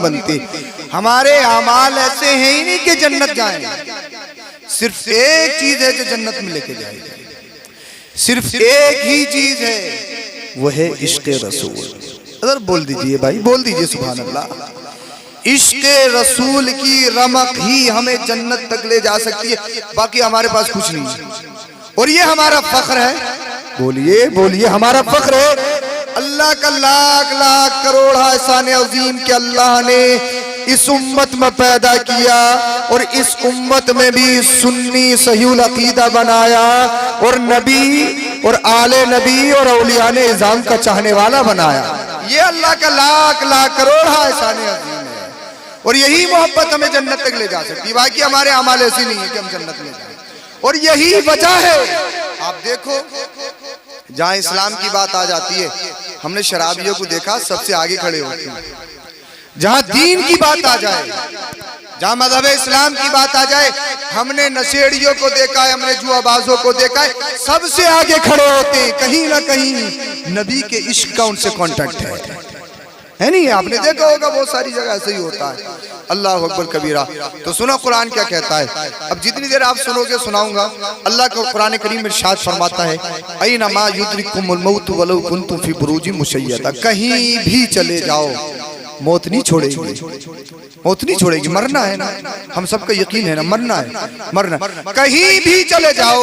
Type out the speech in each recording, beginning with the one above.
بنتے. ہمارے اعمال ایسے ہیں ہی نہیں کہ جنت جائیں. صرف ایک چیز ہے جو جنت میں لے کے جائے گی, صرف ایک ہی چیز ہے, وہ ہے عشق رسول. اگر بول دیجئے بھائی, بول دیجئے سبحان اللہ. عشق رسول کی رمق ہی ہمیں جنت تک لے جا سکتی ہے, باقی ہمارے پاس کچھ نہیں ہے. اور یہ ہمارا فخر ہے. بولیے بولیے, ہمارا فخر ہے. اللہ کا لاکھ لاکھ کروڑ احسان عظیم کہ اللہ نے اس امت میں پیدا کیا, اور اس امت میں بھی سنی صحیح العقیدہ بنایا, اور نبی اور آل نبی اور اولیاء اعظام کا چاہنے والا بنایا. یہ اللہ کا لاکھ لاکھ کروڑ احسان عظیم ہے, اور یہی محبت ہمیں جنت تک لے جا سکتی ہے. باقی ہمارے اعمال ایسی نہیں ہے کہ ہم جنت میں جائیں. اور یہی وجہ ہے, آپ دیکھو جہاں اسلام کی بات آ جاتی ہے, ہم نے شرابیوں کو دیکھا سب سے آگے کھڑے ہوتے ہیں. جہاں دین کی بات آ جائے, جہاں مذہب اسلام کی بات آ جائے, ہم نے نشیڑیوں کو دیکھا ہے, ہم نے جوا بازوں کو دیکھا ہے, سب سے آگے کھڑے ہوتے ہیں. کہیں نہ کہیں نبی کے عشق کا ان سے کانٹیکٹ ہے نہیں؟ آپ نے دیکھا ہوگا بہت ساری جگہ ایسے ہی ہوتا ہے. اللہ اکبر کبیرہ. تو سنو قرآن کیا کہتا ہے. اب جتنی دیر آپ سنو گے سناؤں گا. اللہ کا قرآن کریم ارشاد فرماتا ہے, اینما یدرککم الموت ولو کنتم فی بروج مشیدہ. کہیں بھی چلے جاؤ موت نہیں چھوڑے گی, موت نہیں چھوڑے گی. مرنا ہے نا, ہم سب کا یقین ہے نا, مرنا ہے, مرنا. کہیں بھی چلے جاؤ,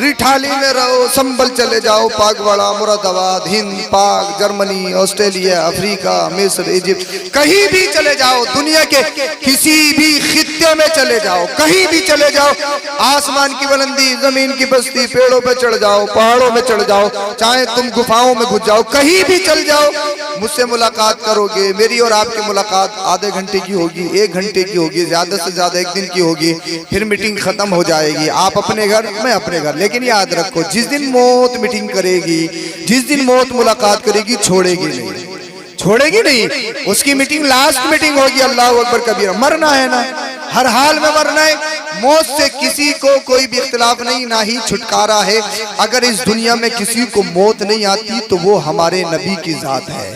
ریٹھالی میں رہو, سنبل چلے جاؤ, پاگواڑا, مراد آباد, ہند, پاک, جرمنی, آسٹریلیا, افریقہ, مصر, ایجپٹ, کہیں بھی چلے جاؤ, دنیا کے کسی بھی خطے میں چلے جاؤ, کہیں بھی چلے جاؤ, آسمان کی بلندی, زمین کی بستی, پیڑوں پہ چڑھ جاؤ, پہاڑوں میں چڑھ جاؤ, چاہے تم گفاؤں میں گھس جاؤ, کہیں بھی چل جاؤ, مجھ سے ملاقات کرو گے. میری اور آپ کی ملاقات آدھے گھنٹے کی ہوگی, 1 گھنٹے کی ہوگی, زیادہ سے زیادہ 1 دن کی ہوگی, پھر میٹنگ ختم ہو جائے گی. آپ اپنے گھر, میں اپنے گھر. لیکن یاد رکھو, جس دن موت میٹنگ کرے گی, جس دن موت ملاقات کرے گی, چھوڑے گی نہیں, چھوڑے گی نہیں. اس کی میٹنگ لاسٹ میٹنگ ہوگی. اللہ اکبر کبیرہ. مرنا ہے نا, ہر حال میں مرنا ہے. موت سے کسی کو کوئی بھی اختلاف نہیں, نہ ہی چھٹکارا ہے. اگر اس دنیا میں کسی کو موت نہیں آتی تو وہ ہمارے نبی کی ذات ہے.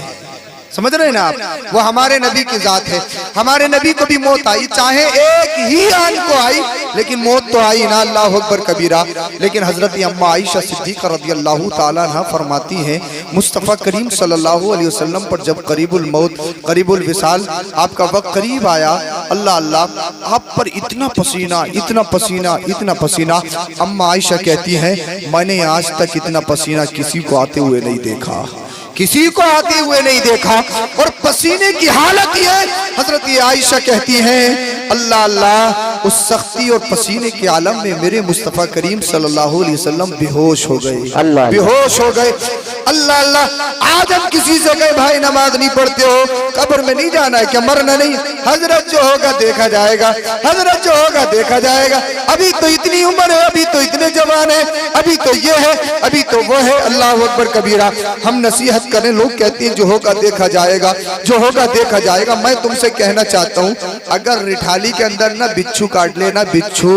سمجھ رہے ہیں نا آپ, وہ ہمارے نبی کی ذات ہے. ہمارے نبی کو بھی موت آئی, چاہے ایک ہی آن کو آئی, لیکن موت تو آئی نا. اللہ اکبر کبیرہ. لیکن حضرت اما عائشہ صدیقہ رضی اللہ تعالیٰ عنہ فرماتی ہیں, مصطفیٰ کریم صلی اللہ علیہ وسلم پر جب قریب الموت, قریب الوصال, آپ کا وقت قریب آیا, اللہ اللہ, آپ پر اتنا پسینہ, اتنا پسینہ, اتنا پسینہ. اما عائشہ کہتی ہیں, میں نے آج تک اتنا پسینہ کسی کو آتے ہوئے نہیں دیکھا, کسی کو آتے ہوئے نہیں دیکھا. اور پسینے کی حالت یہ, حضرت عائشہ کہتی ہیں, اللہ اللہ, اس سختی اور پسینے کے عالم میں میرے مصطفیٰ کریم صلی اللہ علیہ وسلم بے ہوش ہو گئے, بے ہوش ہو گئے. اللہ اللہ, آج ہم کسی سے کہے بھائی نماز نہیں پڑھتے ہو, قبر میں نہیں جانا ہے کیا؟ مرنا نہیں. حضرت جو ہوگا دیکھا جائے گا, حضرت جو ہوگا دیکھا جائے گا. ابھی تو اتنی عمر ہے, ابھی تو اتنے جوان ہیں, ابھی تو یہ ہے, ابھی تو وہ ہے. اللہ اکبر کبیرہ. ہم نصیحت کریں, لوگ کہتے ہیں جو ہوگا دیکھا جائے گا, جو ہوگا دیکھا جائے گا. میں تم سے کہنا چاہتا ہوں, اگر رٹھالی کے اندر نہ بچھو کاٹ لے, نہ بچھو,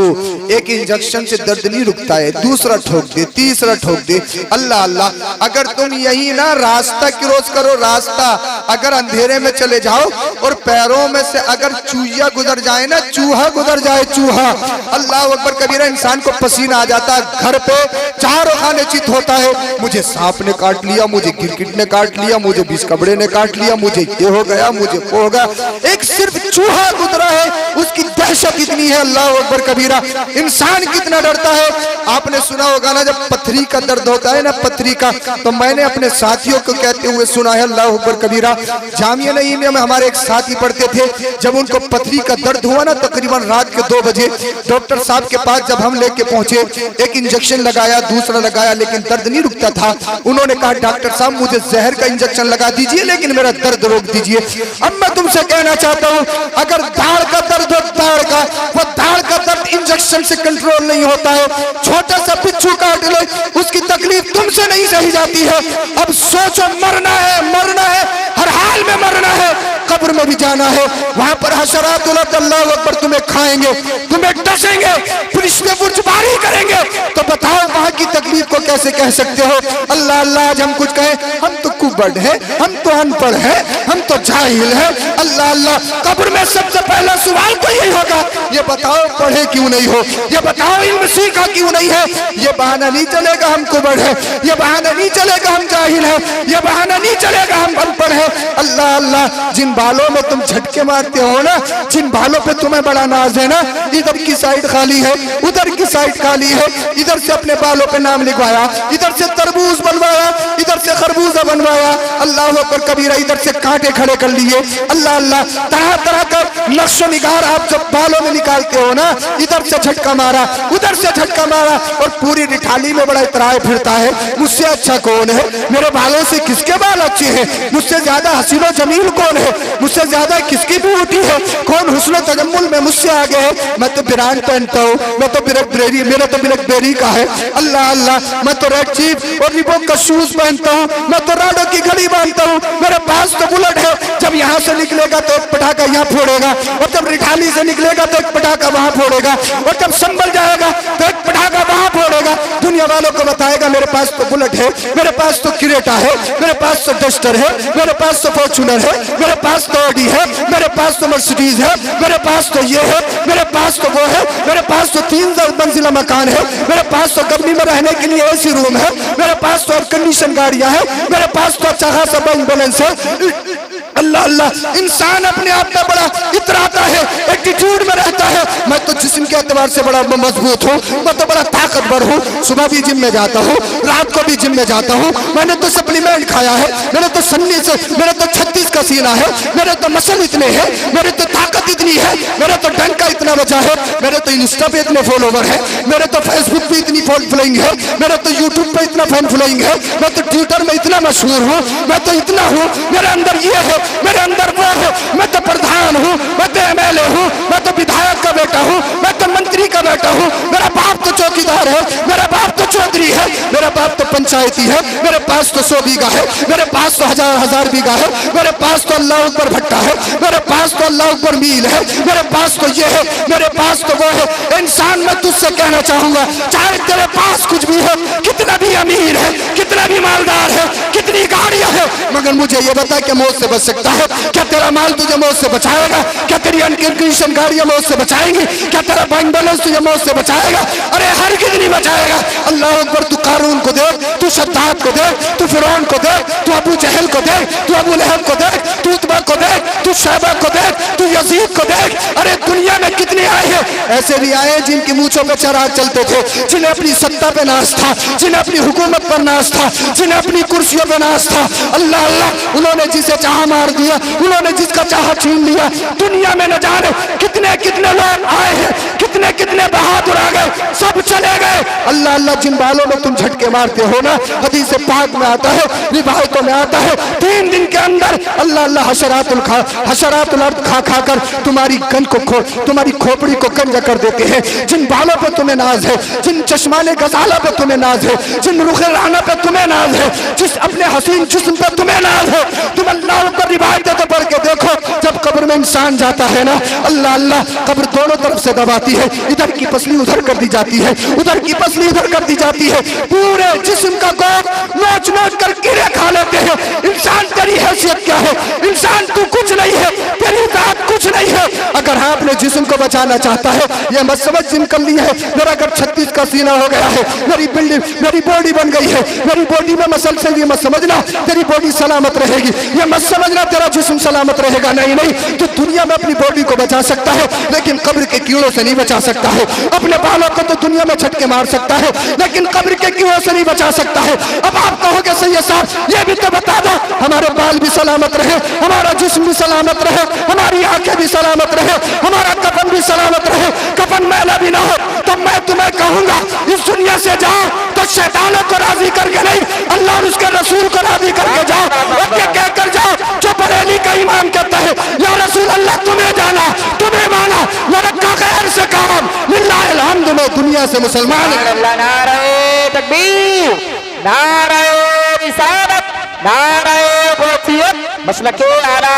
ایک انجیکشن سے درد نہیں رکتا ہے, دوسرا ٹھوک دے, تیسرا ٹھوک دے. اللہ اللہ, اگر تم یہی نہ راستہ کروس کرو, راستہ اگر اندھیرے میں چلے جاؤ اور پیروں میں سے اگر چوہا گزر جائے نا, چوہا گزر جائے, چوہا. اللہ اکبر کبیرہ. انسان کو پسینہ آ جاتا ہے, گھر پہ چاروں خانے چت ہوتا ہے, مجھے سانپ نے کاٹ لیا, مجھے گرگٹ نے کاٹ لیا, مجھے بیس کبڑے نے کاٹ لیا, مجھے یہ ہو گیا, مجھے وہ ہو گیا. ایک صرف چوہا گزرا ہے, اس کی دہشت اتنی ہے. اللہ اکبر کبیرہ. انسان کتنا ڈرتا ہے. آپ نے سنا ہوگا نا, جب پتھری کا درد ہوتا ہے نا, پتھری کا, تو میں نے اپنے ساتھیوں کو کہتے ہوئے سنا ہے, اللہ اکبر کبیرہ, جامعہ نعیمیہ میں ہمارے ایک ساتھی پڑھتے تھے, جب ان کو پتھری کا درد ہوا نا, تقریباً رات کے 2 بجے ڈاکٹر صاحب کے پاس جب ہم لے کے پہنچے, ایک انجیکشن لگایا, دوسرا لگایا, لیکن درد نہیں رکتا تھا. انہوں نے کہا ڈاکٹر صاحب مجھے زہر کا انجیکشن لگا دیجئے, لیکن میرا درد روک دیجئے. اب میں تم سے کہنا چاہتا ہوں, اگر داڑھ کا درد ہو, داڑھ کا, وہ داڑھ کا درد انجیکشن سے کنٹرول نہیں ہوتا ہے. چھوٹا سا بچھو کاٹ لے, اس کی تکلیف تم سے نہیں سہی جاتی ہے. اب سوچو, مرنا ہے, مرنا ہے, ہر حال میں مرنا ہے. قبر میں بھی جانا ہے, وہاں پر حشرات اللہ اکبر تمہیں کھائیں گے, تمہیں ڈسیں گے, فرشتے برجباری کریں گے, تو بتاؤ وہاں کی تکلیف کو کیسے کہہ سکتے ہو اللہ اللہ؟ آج ہم کچھ کہیں, ہم تو کبڑ ہیں, ہم تو ان پڑھ ہیں, ہم تو جاہل ہیں. اللہ اللہ, قبر میں سب سے پہلا سوال تو یہی ہوگا, یہ بتاؤ پڑھے کیوں نہیں ہو, یہ بتاؤ علم سیکھا کیوں نہیں ہے. یہ بہانہ نہیں چلے گا ہم کبڑ ہیں, یہ بہانہ نہیں چلے گا ہم جاہل ہیں, یہ بہانہ نہیں چلے گا ہم ان پڑھ ہیں. اللہ اللہ, جن بالوں میں تم جھٹکے مارتے ہو نا, جن بالوں پہ تمہیں بڑا ناز ہے نا, ادھر کی سائیڈ خالی ہے, ادھر کی سائیڈ خالی ہے, ادھر سے اپنے بالوں پہ نام لکھوایا, ادھر سے تربوز بنوایا, ادھر سے خربوزہ بنوایا, اللہ اکبر کبیرہ, ادھر سے کانٹے کھڑے کر لیے. اللہ اللہ, طرح طرح کا نقش و نگار آپ جب بالوں میں نکالتے ہو نا, ادھر سے جھٹکا مارا, ادھر سے جھٹکا مارا, اور پوری رٹھالی میں بڑا اترائے پھرتا ہے, مجھ سے اچھا کون ہے, میرے بالوں سے کس کے بال اچھے ہیں, مجھ سے زیادہ حسین و جمیل کون ہے, مجھ سے زیادہ کس کی بیوٹی ہے, کون حسن و تجمل میں مجھ سے آگے ہے. میں تو برانڈ پہنتا ہوں, میں تو بلیک بیری, میرا تو بلیک بیری کا ہے. اللہ اللہ, میں تو ریڈ چیف اور ریبوک کا شوز پہنتا ہوں, میں تو راڈو کی گھڑی باندھتا ہوں, میرے پاس تو بلٹ ہے. جب یہاں سے نکلے گا تو ایک پٹاخہ یہاں پھوڑے گا, اور جب رٹھالی سے نکلے گا تو ایک پٹاخہ وہاں پھوڑے گا, اور جب سنبھل جائے گا تو ایک پٹاخہ وہاں پھوڑے گا. دنیا والوں کو بتائے گا میرے پاس تو بلٹ ہے, میرے پاس تو کریٹا ہے, میرے پاس تو ڈسٹر ہے, میرے پاس تو فارچونر ہے, میرے پاس تو آڈی ہے, میرے پاس تو مرسیڈیز ہے, میرے پاس تو یہ ہے, میرے پاس تو وہ ہے, میرے پاس تو 3 منزلہ مکان ہے, میرے پاس تو گرمی میں رہنے کے لیے AC روم ہے, میرے پاس تو ایئر کنڈیشن گاڑیاں ہیں, میرے پاس تو اچھا خاصا بینک بیلنس ہے. اللہ اللہ, انسان اپنے آپ میں بڑا اتراتا ہے, ایٹیٹیوڈ میں رہتا ہے. میں تو جسم کے اعتبار سے بڑا مضبوط ہوں, میں تو بڑا طاقتور ہوں, صبح بھی جم میں جاتا ہوں, رات کو بھی جم میں جاتا ہوں, میں نے تو سپلیمنٹ کھایا ہے, میں نے تو سنی سے, میرے تو 36 کا سینہ ہے, میرے تو مسل اتنے ہیں, میرے تو طاقت اتنی ہے, میرے تو ڈنکا اتنا بچا ہے, میرے تو انسٹا پہ اتنے فالوور ہے, میرے تو فیس بک پہ اتنی فالوئنگ ہے, میرے تو یوٹیوب پہ اتنا فین فالوئنگ ہے, میں تو ٹویٹر میں اتنا مشہور ہوں, میں تو اتنا ہوں, میرے اندر یہ ہے, میرے اندر وہ ہے, میں تو پردھان ہوں, میں تو MLA ہوں, میں تو بدھایک کا بیٹا ہوں, میں تو منتری کا بیٹا ہوں, میرا باپ تو چوکیدار ہے, میرا باپ تو چودھری ہے, میرا باپ تو پنچایتی ہے, میرے پاس تو 100 بیگھہ ہے, میرے پاس تو ہزار بیگھہ ہے, میرے پاس تو اللہ اکبر بھٹا ہے, میرے پاس تو اللہ اکبر میل ہے, میرے پاس تو یہ ہے, میرے پاس تو وہ ہے. انسان میں تجھ سے کہنا چاہوں گا, چاہے تیرے پاس کچھ بھی ہے, کتنا بھی امیر ہے, کتنا بھی مالدار ہے, کتنی گاڑیاں ہے, مگر مجھے یہ بتا کہ موت سے بچ سکتا ہے. کیا تیرا مال تجھے موت سے بچائے گا؟ کیا تیری انکنڈیشن گاڑیاں موت سے بچائیں گی؟ کیا تیرا بینک بیلنس تجھے موت سے بچائے گا؟ ارے ہرگز نہیں بچائے گا. اللہ اکبر, تو قارون کو دیکھ, تو شداد کو دیکھ, تو فرعون کو دیکھ, تو ابو جہل کو دیکھ, تو ابو لہب کو دیکھ, تو عتبہ کو دیکھ, تو شیبہ کو دیکھ, تو یزید کو دیکھ. ارے دنیا میں کتنے آئے ہیں, ایسے بھی آئے جن کی مونچھوں پہ چراغ چلتے تھے, جنہیں اپنی سطح پہ ناز تھا, جنہیں اپنی حکومت پر ناز تھا, جنہیں اپنی کرسیوں پہ ناز تھا. اللہ اللہ, انہوں نے جسے چاہا مار دیا, انہوں نے جس کا چاہا چھین لیا. دنیا میں نہ جانے کتنے کتنے لوگ آئے ہیں, کتنے کتنے بہادر آ گئے, سب چلے گئے. اللہ اللہ, جن بالوں میں تم جھٹکے مارتے ہو نا, حدیث پاک میں آتا ہے, روایتوں میں آتا ہے, 3 دن کے اندر اللہ اللہ حشرات الارض کھا کھا کر تمہاری گن کو تمہاری کھوپڑی کو گنجا کر دیتے ہیں. جن بالوں پہ تمہیں ناز ہے, جن چشمان غزالہ پہ تمہیں ناز ہے, جن رخ رانا پہ تمہیں ناز ہے, جس اپنے حسین جسم پہ تمہیں ناز ہے, تم اللہ پر روایتیں تو پڑھ کے دیکھو. جب قبر میں انسان جاتا ہے نا, اللہ اللہ, قبر دونوں طرف سے دباتی ہے, ادھر کی پسلی ادھر کر دی جاتی ہے, ادھر کی پسلی ادھر کر دی جاتی ہے, پورے جسم کا گوشت نوچ نوچ کر کیڑے کھا لیتے ہیں. انسان تیری حیثیت کیا ہے؟ انسان تو کچھ نہیں ہے, تیری ذات کچھ نہیں ہے. اگر ہاں اپنے جسم کو بچانا چاہتا ہے, یہ مت سمجھ جم کر لی ہے, میرا اگر 36 کا سینہ ہو گیا ہے, میری باڈی بن گئی ہے, میری باڈی میں مسل سے, یہ مت سمجھنا تیری باڈی سلامت رہے گی, یہ مت سمجھنا تیرا جسم سلامت رہے گا. نہیں نہیں, تو دنیا میں اپنی باڈی کو بچا سکتا ہے, لیکن قبر کے کیڑوں سے نہیں بچا سکتا ہے. اپنے بالوں کو تو دنیا میں جھٹکے مار سکتا ہے, لیکن قبر کے کیڑوں سے نہیں بچا سکتا ہے. اب آپ کہو گے سید صاحب یہ بھی تو بتا دو, ہمارے بال بھی سلامت رہے, ہمارا جسم بھی سلامت رہے, ہماری آنکھیں بھی سلامت رہے, ہمارا کفن بھی سلامت رہے, کفن میلا بھی نہ ہو, تو میں تمہیں کہوں گا اس دنیا سے جاؤ تو شیطانوں کو راضی کر کے نہیں, اللہ اور اس کے رسول کو راضی کر کے جاؤ. اور یہ کہہ کر جاؤ جو بریلی کا امام کہتا ہے, یا رسول اللہ تمہیں جانا, تمہیں مانا, میں رکھا غیر سے کام, للہ الحمد, میں دنیا سے مسلمان. نعرہ تکبیر, نعرہ رسالت, نعرہ غوثیت, مسلک اعلیٰ